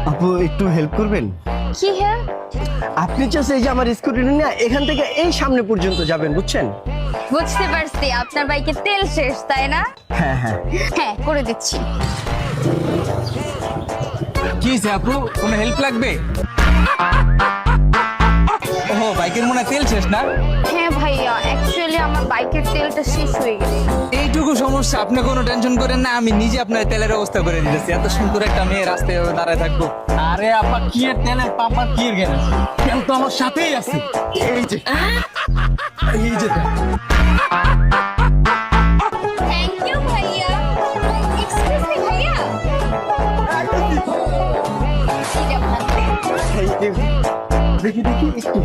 আপু একটু হেল্প করবেন? কি হ্যাঁ? আপনি চাচ্ছে এই যে আমার স্কুটি নিয়ে এখান থেকে এই সামনে পর্যন্ত যাবেন, বুঝছেন? বুঝতে পারছি আপনার বাইকে তেল শেষ, তাই না? হ্যাঁ হ্যাঁ। হ্যাঁ, করে দিচ্ছি। কি হয়েছে আপু, কোনো হেল্প লাগবে? ওহো, বাইকের মনে হয় তেল শেষ না? হ্যাঁ ভাইয়া, অ্যাকচুয়ালি আমার বাইকের তেলটা শেষ হয়ে গেছে। এইটুকু সমস্যা, আপনি কোনো টেনশন করেন না, আমি নিজে আপনার তেলের ব্যবস্থা করে দিতেছি। এত সুন্দর একটা মেয়ে রাস্তায় দাঁড়ায় থাকবো। আরে আপা, কি এর তেলের পাপা, কি এর জ্ঞান আছে? তেল তো আমার সাথেই আছে। এই যে এই যে তেল। থ্যাংক ইউ ভাইয়া। এক্সকিউজ মি ভাইয়া, এই যে আপনার তেল। দেখি দেখি একটু